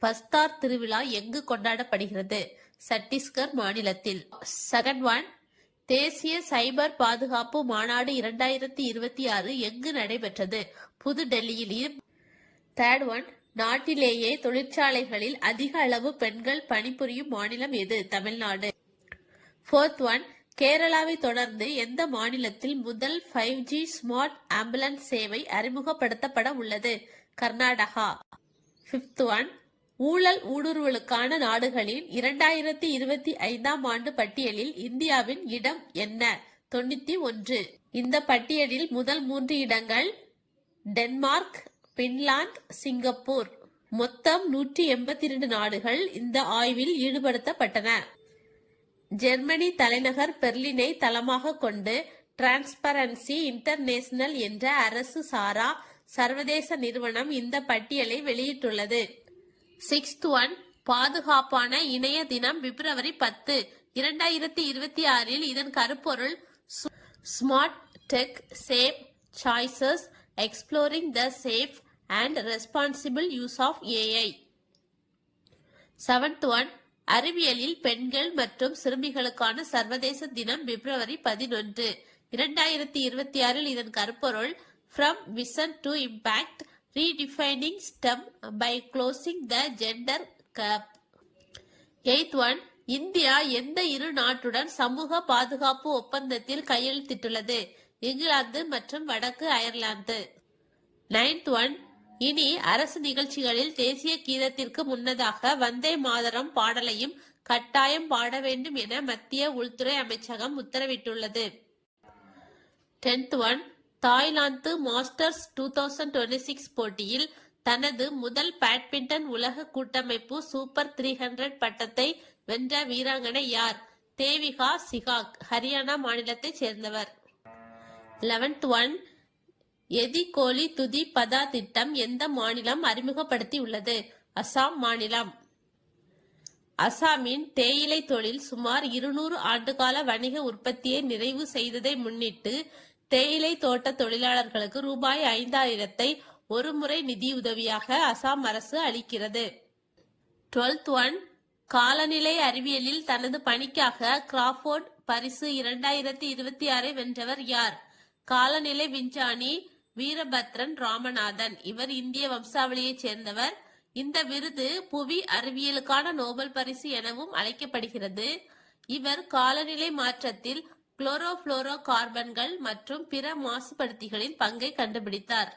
பஸ்தார் திருவிழா எங்கு கொண்டாடப்படுகிறது? சத்தீஸ்கர் மாநிலத்தில். செகண்ட் ஒன், தேசிய சைபர் பாதுகாப்பு மாநாடு 2026 எங்கு நடைபெற்றது? புது டெல்லியில். தேர்ட் ஒன், நாட்டிலேயே தொழிற்சாலைகளில் அதிக அளவு பெண்கள் பணிபுரியும் மாநிலம் எது? தமிழ்நாடு. ஃபோர்த் ஒன், கேரளாவை தொடர்ந்து எந்த மாநிலத்தில் முதல் 5G ஸ்மார்ட் ஆம்புலன்ஸ் சேவை அறிமுகப்படுத்தப்பட உள்ளது? கர்நாடகா. ஃபிஃப்த் ஒன், ஊழல் ஊடுருவலுக்கான நாடுகளின் 2025ஆம் ஆண்டு பட்டியலில் இந்தியாவின் இடம் என்ன? 91. இந்த பட்டியலில் முதல் 3 இடங்கள் டென்மார்க், பின்லாந்து, சிங்கப்பூர். மொத்தம் 182 நாடுகள் இந்த ஆய்வில் ஈடுபடுத்தப்பட்டன. ஜெர்மனி தலைநகர் பெர்லினை தளமாக கொண்டு டிரான்ஸ்பரன்சி இன்டர்நேஷனல் என்ற அரசு சாரா சர்வதேச நிறுவனம் இந்த பட்டியலை வெளியிட்டுள்ளது. சிக்ஸ்த் ஒன், பாதுகாப்பான இணைய தினம் பிப்ரவரி 10, 2026. இதன் கருப்பொருள் smart tech safe choices exploring the safe and responsible use of AI. Seventh one, அறிவியலில் பெண்கள் மற்றும் சிறுமிகளுக்கான சர்வதேச தினம் பிப்ரவரி 11, 2026. இதன் கருப்பொருள் from vision to impact redefining STEM by closing the gender gap. Eighth one, India எந்த இரு நாட்டுடன் சமூக பாதுகாப்பு ஒப்பந்தத்தில் கையெழுத்திட்டுள்ளது? இங்கிலாந்து மற்றும் வடக்கு அயர்லாந்து. நைன்த் ஒன், இனி அரசு நிகழ்ச்சிகளில் தேசிய கீதத்திற்கு முன்னதாக வந்தே மாதரம் பாடலையும் கட்டாயம் பாட வேண்டும் என மத்திய உள்துறை அமைச்சகம் உத்தரவிட்டுள்ளது. 10th ஒன், தாய்லாந்து மாஸ்டர்ஸ் 2026 போட்டியில் தனது முதல் பேட்மிண்டன் உலக கூட்டமைப்பு சூப்பர் 300 பட்டத்தை வென்ற வீராங்கனை யார்? தேவிகா சிகாக், ஹரியானா மாநிலத்தைச் சேர்ந்தவர். 11th ஒன், எதி கோலி துதி பதா திட்டம் எந்த மாநிலம் அறிமுகப்படுத்தி உள்ளது? அசாம் மாநிலம். அசாமின் தேயிலை தொழில் சுமார் 200 ஆண்டுகால வணிக உற்பத்தியை நிறைவு செய்ததை முன்னிட்டு தேயிலை தோட்ட தொழிலாளர்களுக்கு ரூபாய் 5000 ஒரு முறை நிதியுதவியாக அசாம் அரசு அளிக்கிறது. 12th ஒன், காலநிலை அறிவியலில் தனது பணிக்காக கிராஃபோர்ட் பரிசு 2026 வென்றவர் யார்? காலநிலை விஞ்ஞானி வீரபத்ரன் ராமநாதன். இவர் இந்திய வம்சாவளியைச் சேர்ந்தவர். இந்த விருது புவி அறிவியலுக்கான நோபல் பரிசு எனவும் அழைக்கப்படுகிறது. இவர் காலநிலை மாற்றத்தில் குளோரோஃபுளோரோ கார்பன்கள் மற்றும் பிற மாசுபடுத்திகளின் பங்கை கண்டுபிடித்தார்.